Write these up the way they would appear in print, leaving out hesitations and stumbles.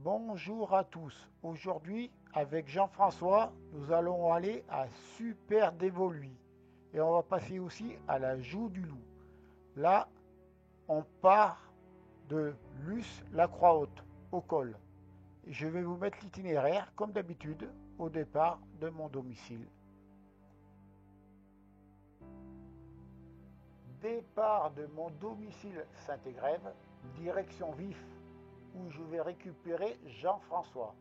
Bonjour à tous. Aujourd'hui, avec Jean-François, nous allons aller à Super Dévoluy. Et on va passer aussi à la Joux du Loup. Là, on part de Luce-la-Croix-Haute, au col. Et je vais vous mettre l'itinéraire, comme d'habitude, au départ de mon domicile. Départ de mon domicile Saint-Égrève, direction Vif, où je vais récupérer Jean-François.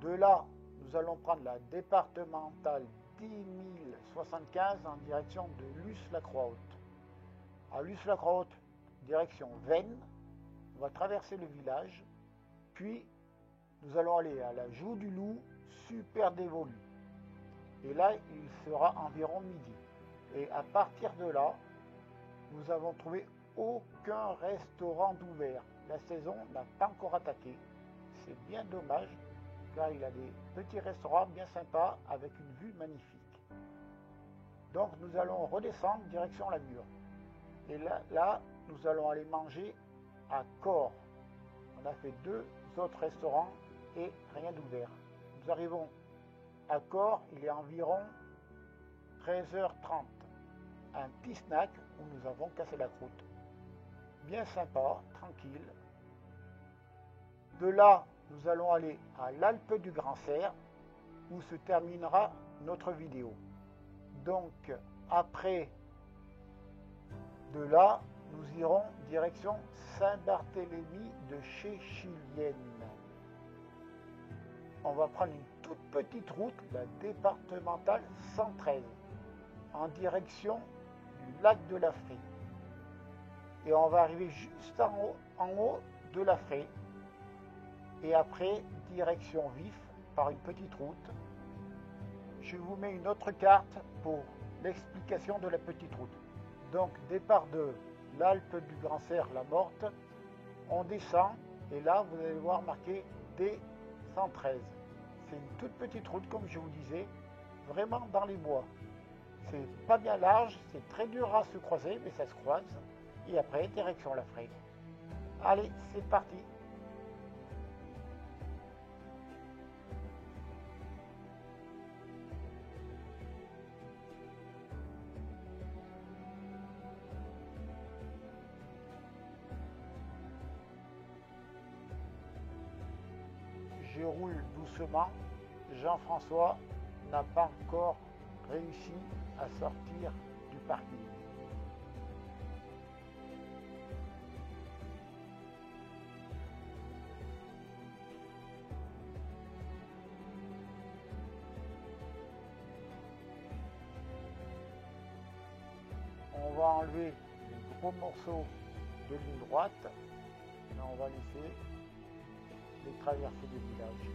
De là, nous allons prendre la départementale 10 075 en direction de Luce-la-Croix-Haute. À Luce-la-Croix-Haute, direction Veynes, on va traverser le village, puis nous allons aller à la Joux du Loup, Super Dévoluy. Et là, il sera environ midi. Et à partir de là, nous avons trouvé aucun restaurant d'ouvert. La saison n'a pas encore attaqué. C'est bien dommage, car il a des petits restaurants bien sympas avec une vue magnifique. Donc nous allons redescendre direction la Mure. Et là, nous allons aller manger à Corps. On a fait 2 autres restaurants et rien d'ouvert. Nous arrivons à Corps, il est environ 13h30. Un petit snack où nous avons cassé la croûte. Bien sympa, tranquille. De là, nous allons aller à l'Alpe du Grand Cerf, où se terminera notre vidéo. Donc, après de là, nous irons direction Saint-Barthélemy de Chéchilienne. On va prendre une toute petite route, la départementale 113, en direction du lac de la Frie. Et on va arriver juste en haut de la Frie. Et après, direction Vif, par une petite route. Je vous mets une autre carte pour l'explication de la petite route. Donc, départ de l'Alpe du Grand Cerf, la Morte, on descend, et là, vous allez voir marqué D113. C'est une toute petite route, comme je vous disais, vraiment dans les bois. C'est pas bien large, c'est très dur à se croiser, mais ça se croise. Et après, direction la Frie. Allez, c'est parti. Je roule doucement. Jean-François n'a pas encore réussi à sortir du parking. On va enlever les gros morceaux de ligne droite et on va laisser les traversées du village.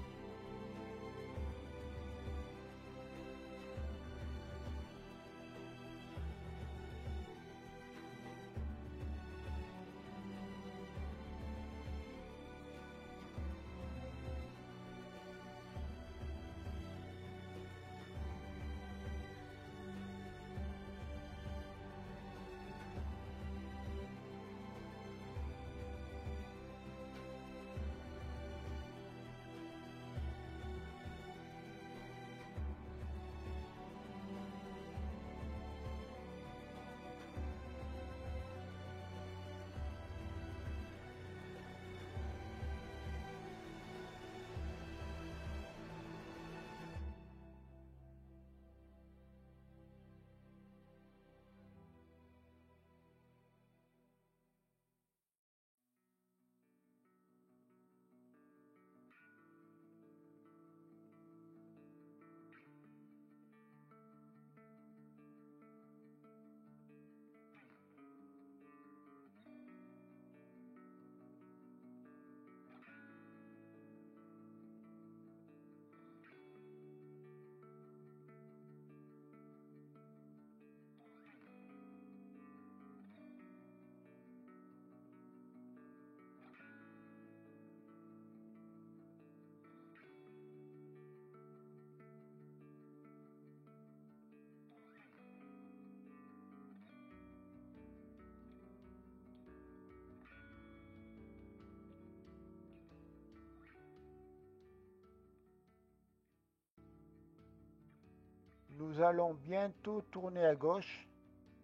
Nous allons bientôt tourner à gauche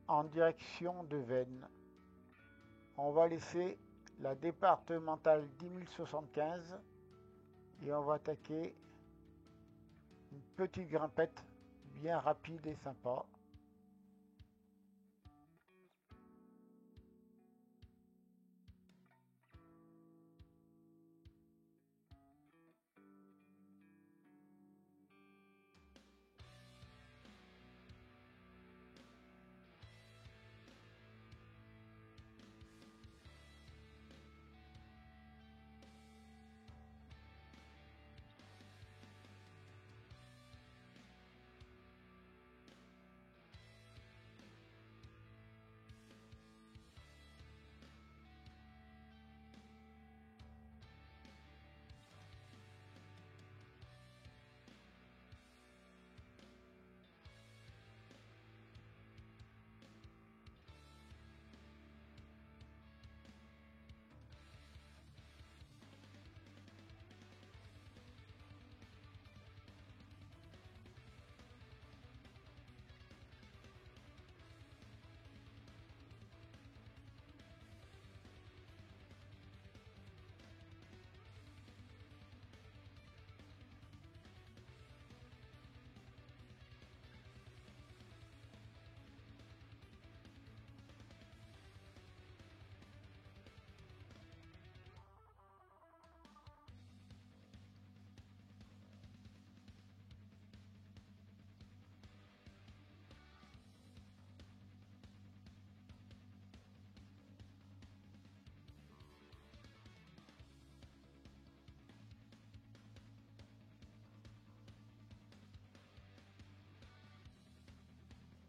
en direction de Veynes. On va laisser la départementale 10 075 et on va attaquer une petite grimpette bien rapide et sympa.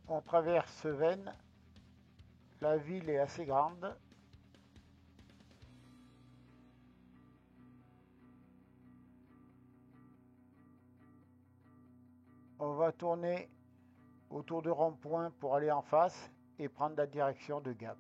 On traverse Veynes. La ville est assez grande. On va tourner autour de rond-point pour aller en face et prendre la direction de Gap.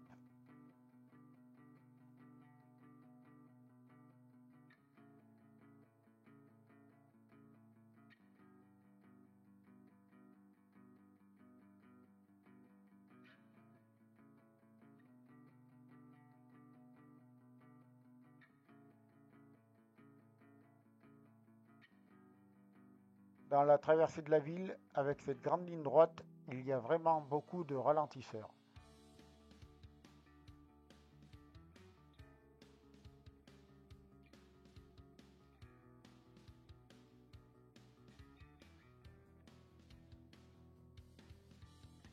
Dans la traversée de la ville, avec cette grande ligne droite, il y a vraiment beaucoup de ralentisseurs.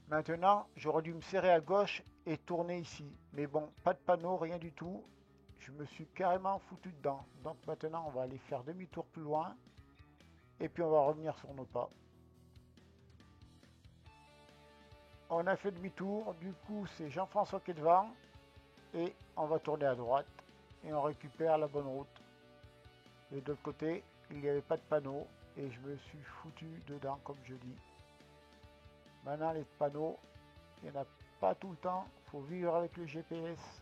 Maintenant, j'aurais dû me serrer à gauche et tourner ici. Mais bon, pas de panneau, rien du tout. Je me suis carrément foutu dedans. Donc maintenant, on va aller faire demi-tour plus loin. Et puis on va revenir sur nos pas. On a fait demi-tour. Du coup, c'est Jean-François qui est devant. Et on va tourner à droite. Et on récupère la bonne route. Et de l'autre côté, il n'y avait pas de panneau. Et je me suis foutu dedans, comme je dis. Maintenant, les panneaux, il n'y en a pas tout le temps. Il faut vivre avec le GPS.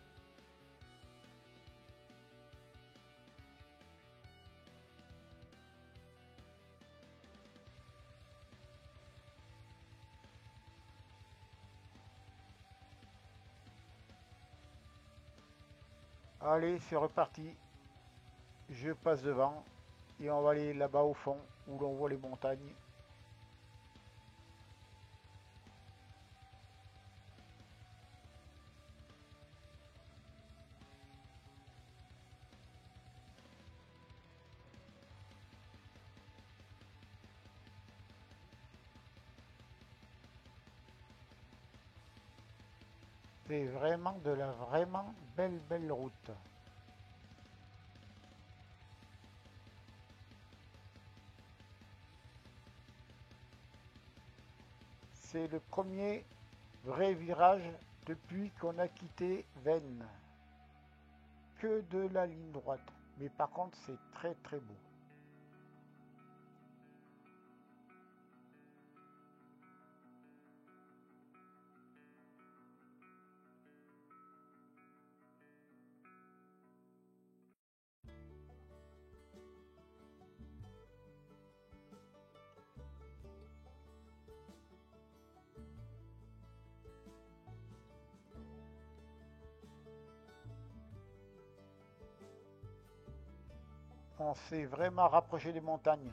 Allez, c'est reparti. Je passe devant. Et on va aller là-bas au fond, où l'on voit les montagnes. C'est vraiment de la vraiment belle route. C'est le premier vrai virage depuis qu'on a quitté Veynes. Que de la ligne droite. Mais par contre, c'est très beau. On s'est vraiment rapproché des montagnes.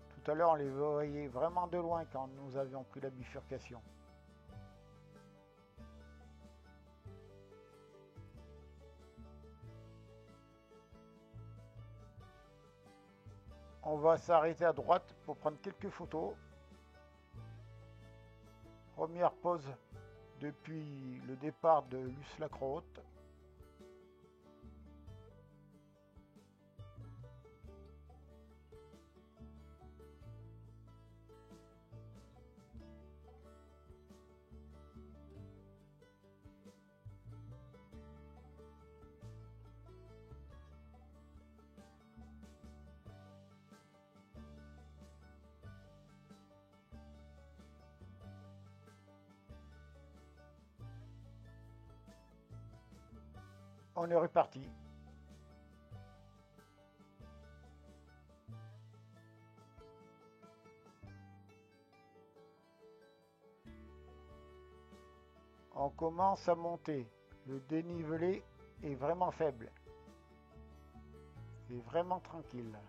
Tout à l'heure, on les voyait vraiment de loin quand nous avions pris la bifurcation. On va s'arrêter à droite pour prendre quelques photos. Première pause depuis le départ de Luce-la-Croix-Haute. On est reparti. On commence à monter. Le dénivelé est vraiment faible. C'est vraiment tranquille.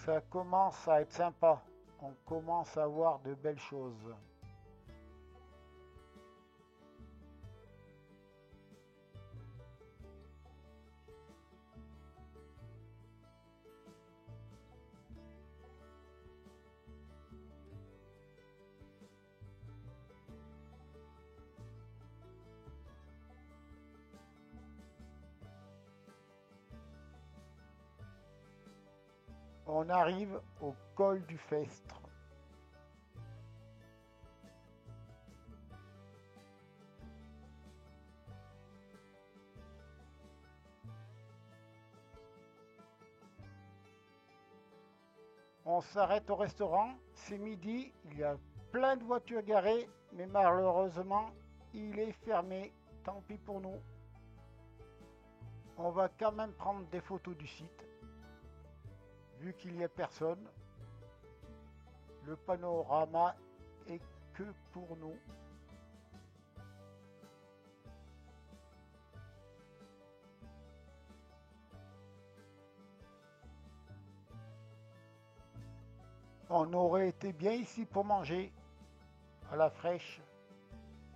Ça commence à être sympa. On commence à voir de belles choses. On arrive au col du Festre. On s'arrête au restaurant, c'est midi, il y a plein de voitures garées, mais malheureusement, il est fermé. Tant pis pour nous. On va quand même prendre des photos du site. Vu qu'il n'y a personne, le panorama est que pour nous. On aurait été bien ici pour manger à la fraîche.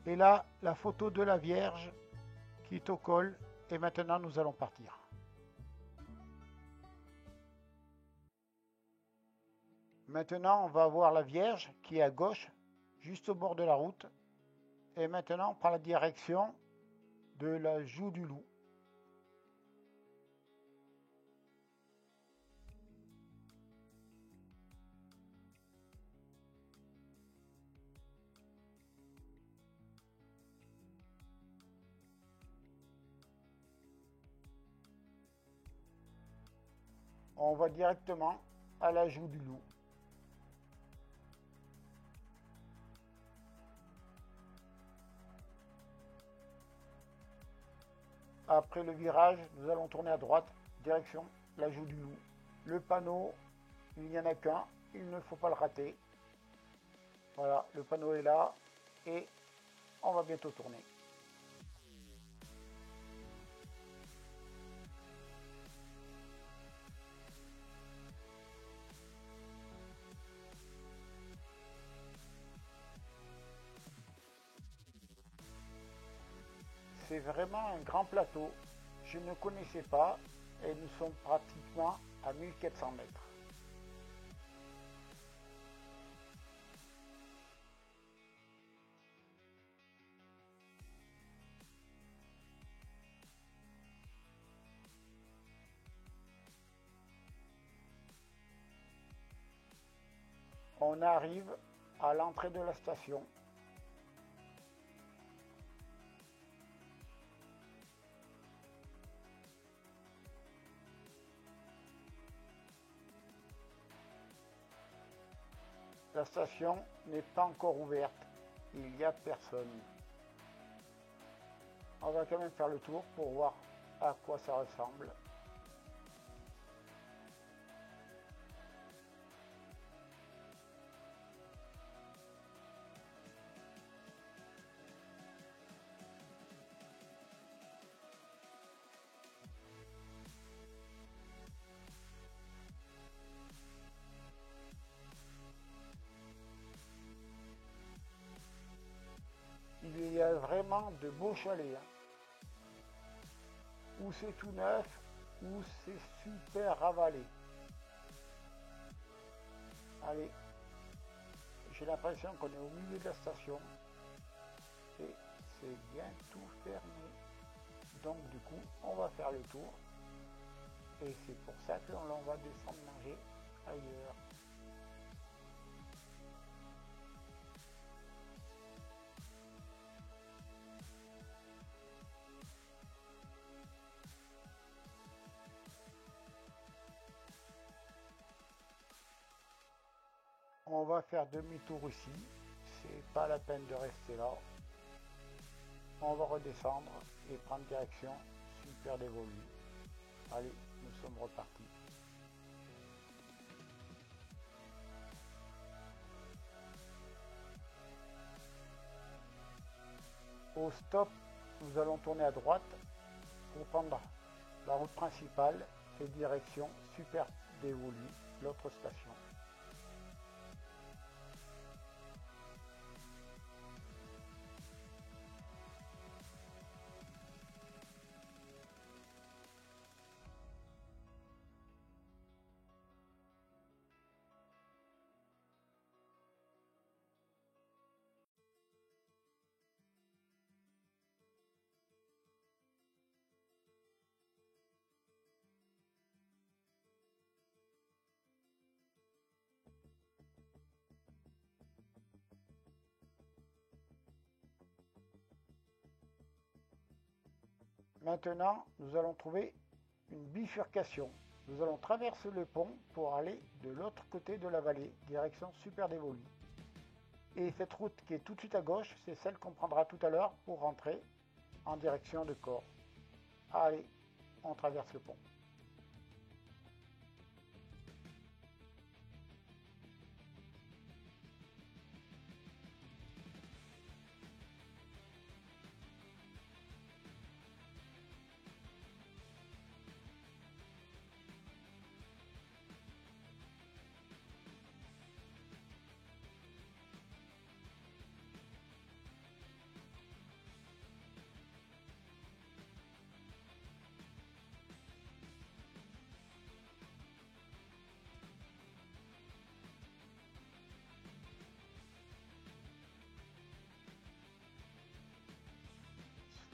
Et là, la photo de la Vierge qui est au col. Et maintenant, nous allons partir. Maintenant, on va voir la Vierge qui est à gauche, juste au bord de la route. Et maintenant, on prend la direction de la Joux du Loup. On va directement à la Joux du Loup. Après le virage, nous allons tourner à droite, direction la Joux du Loup. Le panneau, il n'y en a qu'un, il ne faut pas le rater. Voilà, le panneau est là et on va bientôt tourner. c'est vraiment un grand plateau. Je ne connaissais pas et nous sommes pratiquement à 1400 mètres. On arrive à l'entrée de la station. La station n'est pas encore ouverte, il n'y a personne. On va quand même faire le tour pour voir à quoi ça ressemble. Il y a vraiment de beaux chalets, hein. Où c'est tout neuf, où c'est super ravalé. Allez, j'ai l'impression qu'on est au milieu de la station et c'est bien tout fermé. Donc du coup, on va faire le tour et c'est pour ça que l'on va descendre manger ailleurs. On va faire demi-tour ici, c'est pas la peine de rester là. On va redescendre et prendre direction Super Dévolu. Allez, nous sommes repartis. Au stop, nous allons tourner à droite pour prendre la route principale et direction Super Dévolu, l'autre station. Maintenant, nous allons trouver une bifurcation. Nous allons traverser le pont pour aller de l'autre côté de la vallée, direction Super Dévolu. Et cette route qui est tout de suite à gauche, c'est celle qu'on prendra tout à l'heure pour rentrer en direction de Corps. Allez, on traverse le pont.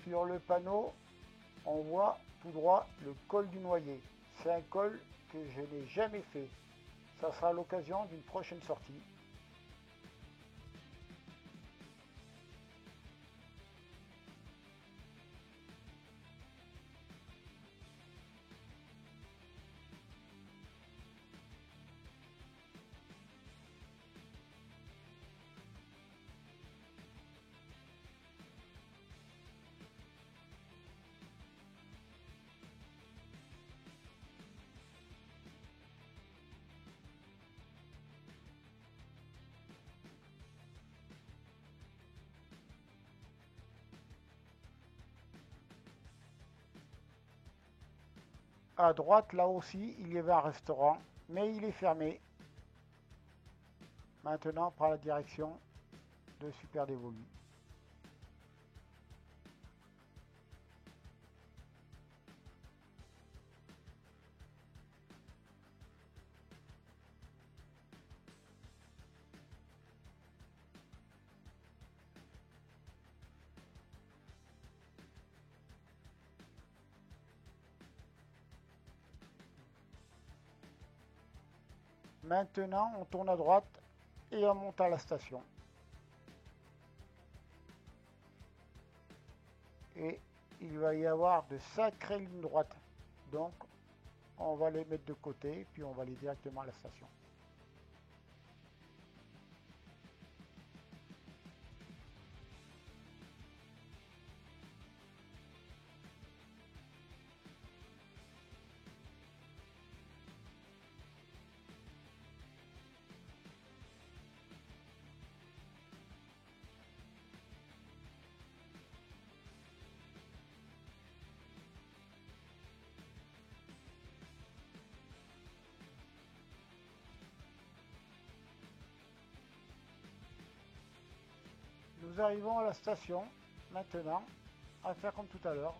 Sur le panneau, on voit tout droit le col du Noyer. C'est un col que je n'ai jamais fait. Ça sera l'occasion d'une prochaine sortie. À droite, là aussi, il y avait un restaurant, mais il est fermé. Maintenant, on prend la direction de Super Dévolu. Maintenant, on tourne à droite et on monte à la station. Et il va y avoir de sacrées lignes droites. Donc, on va les mettre de côté, puis on va aller directement à la station. Nous arrivons à la station. Maintenant, à faire comme tout à l'heure.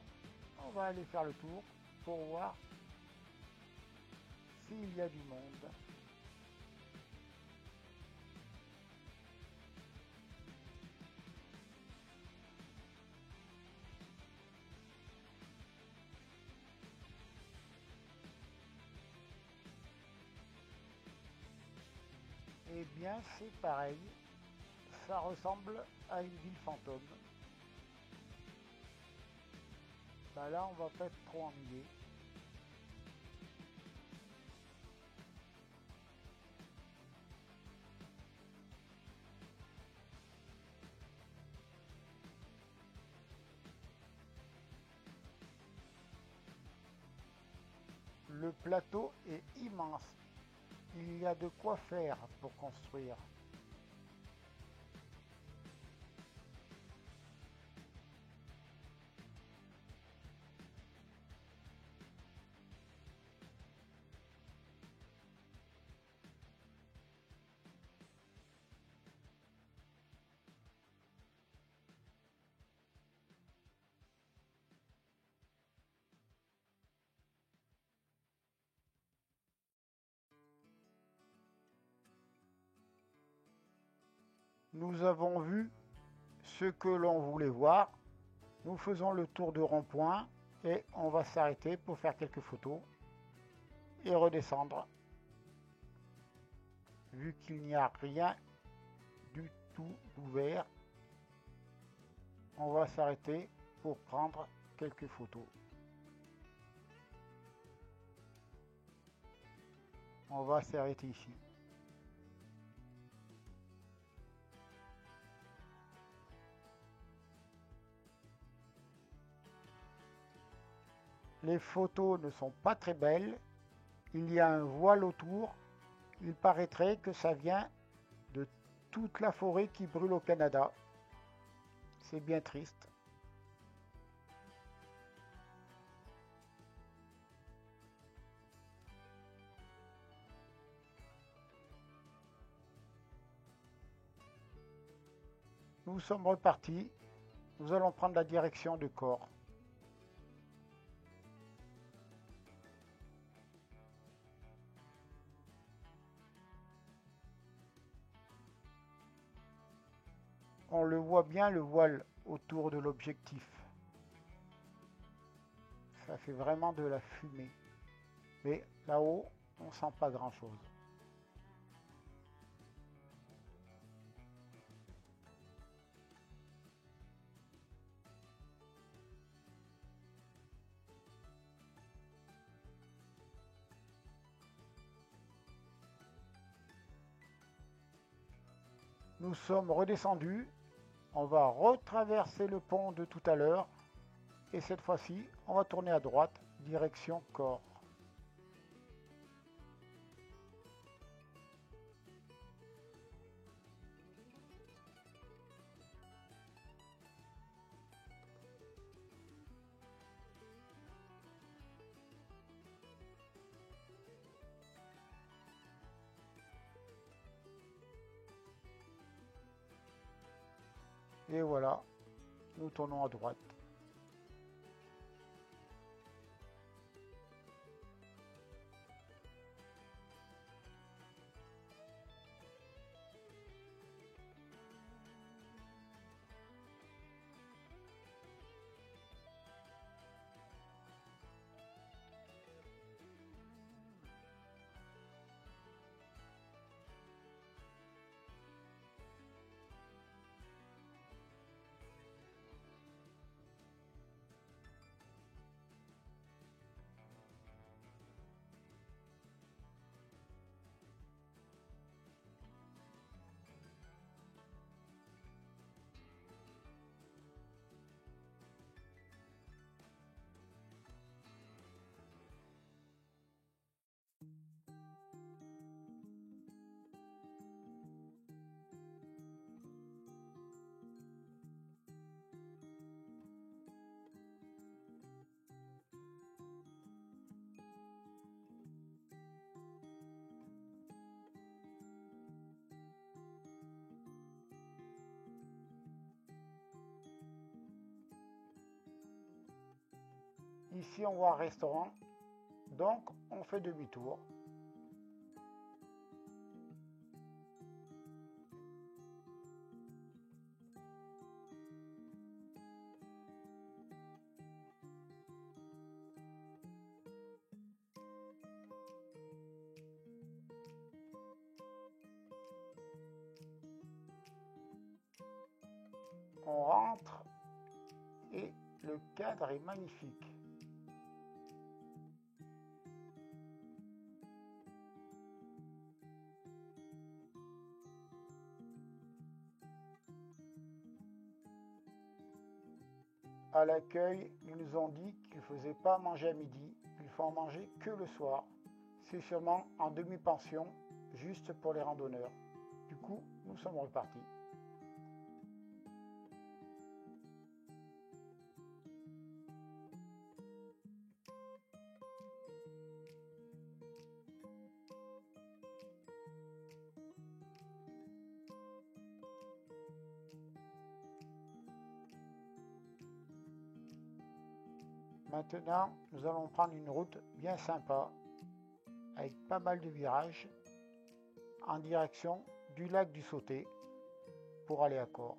On va aller faire le tour pour voir s'il y a du monde. Eh bien, c'est pareil. Ça ressemble à une ville fantôme. Bah là, on va pas être trop ennuyé. Le plateau est immense. Il y a de quoi faire pour construire. Nous avons vu ce que l'on voulait voir. Nous faisons le tour de rond-point et on va s'arrêter pour faire quelques photos et redescendre. Vu qu'il n'y a rien du tout ouvert, on va s'arrêter pour prendre quelques photos. On va s'arrêter ici. Les photos ne sont pas très belles. Il y a un voile autour. Il paraîtrait que ça vient de toute la forêt qui brûle au Canada. C'est bien triste. Nous sommes repartis. Nous allons prendre la direction de Corps. On le voit bien, le voile autour de l'objectif. Ça fait vraiment de la fumée. Mais là-haut, on ne sent pas grand-chose. Nous sommes redescendus. On va retraverser le pont de tout à l'heure. Et cette fois-ci, on va tourner à droite, direction Corps. Et voilà, nous tournons à droite. Ici, on voit un restaurant, donc on fait demi-tour. On rentre et le cadre est magnifique. À l'accueil, ils nous ont dit qu'ils ne faisaient pas manger à midi, il faut en manger que le soir. C'est sûrement en demi-pension, juste pour les randonneurs. Du coup, nous sommes repartis. Maintenant, nous allons prendre une route bien sympa, avec pas mal de virages, en direction du lac du Sauté, pour aller à Corps.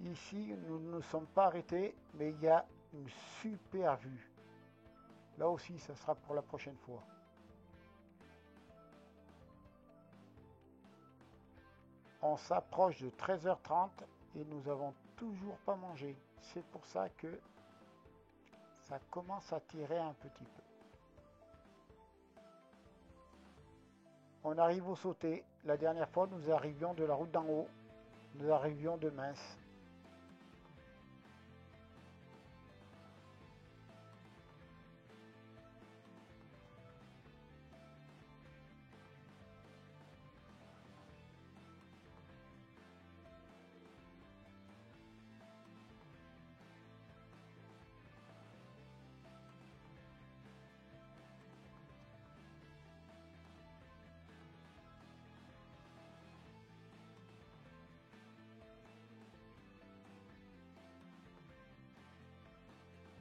Ici, nous ne nous sommes pas arrêtés, mais il y a une super vue. Là aussi, ça sera pour la prochaine fois. On s'approche de 13h30 et nous n'avons toujours pas mangé. C'est pour ça que ça commence à tirer un petit peu. On arrive au Sauté. La dernière fois, nous arrivions de la route d'en haut. Nous arrivions de Mince.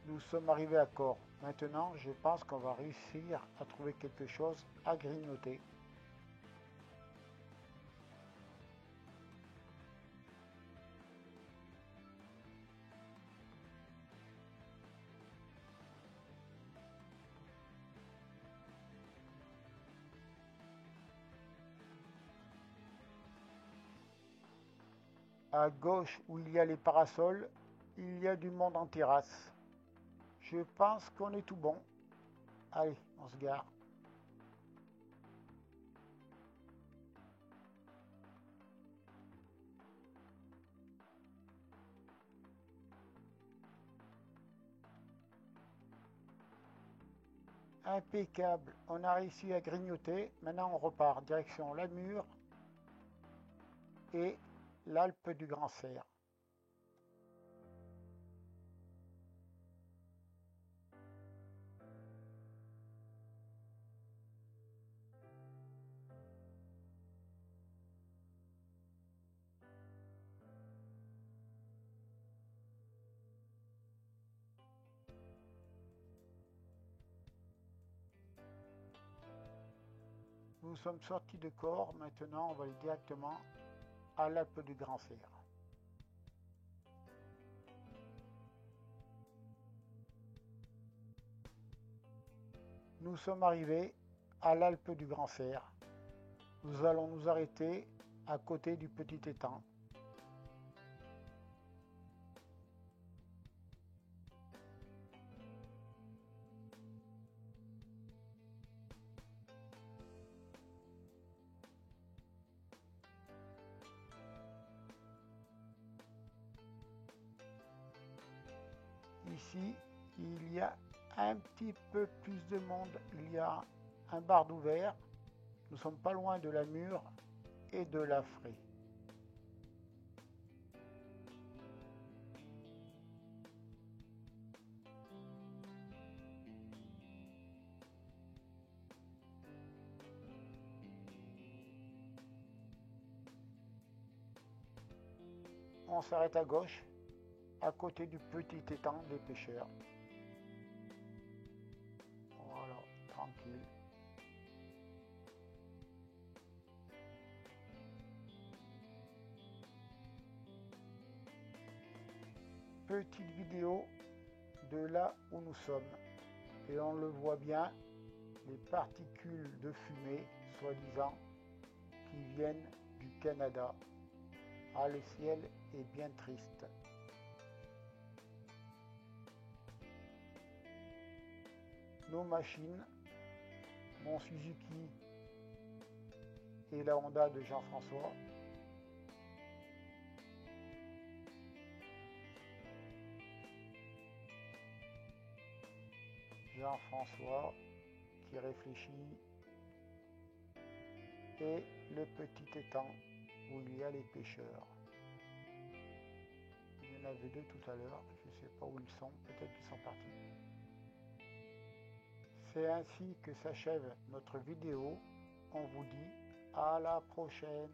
Nous sommes arrivés à Corps. Maintenant, je pense qu'on va réussir à trouver quelque chose à grignoter. À gauche, où il y a les parasols, il y a du monde en terrasse. Je pense qu'on est tout bon. Allez, on se gare. Impeccable, on a réussi à grignoter. Maintenant on repart direction la Mure et l'Alpe du Grand Cerf. Nous sommes sortis de Cors, maintenant on va aller directement à l'Alpe du Grand Cerf. Nous sommes arrivés à l'Alpe du Grand Cerf. Nous allons nous arrêter à côté du petit étang. Ici, il y a un petit peu plus de monde. Il y a un bar d'ouvert. Nous sommes pas loin de la Mure et de la Fraye. On s'arrête à gauche, à côté du petit étang des pêcheurs. Voilà, tranquille. Petite vidéo de là où nous sommes. Et on le voit bien, les particules de fumée, soi-disant, qui viennent du Canada. Ah, le ciel est bien triste. Nos machines, mon Suzuki et la Honda de Jean-François. Jean-François qui réfléchit et le petit étang où il y a les pêcheurs. Il y en avait deux tout à l'heure, je ne sais pas où ils sont, peut-être qu'ils sont partis. C'est ainsi que s'achève notre vidéo. On vous dit à la prochaine.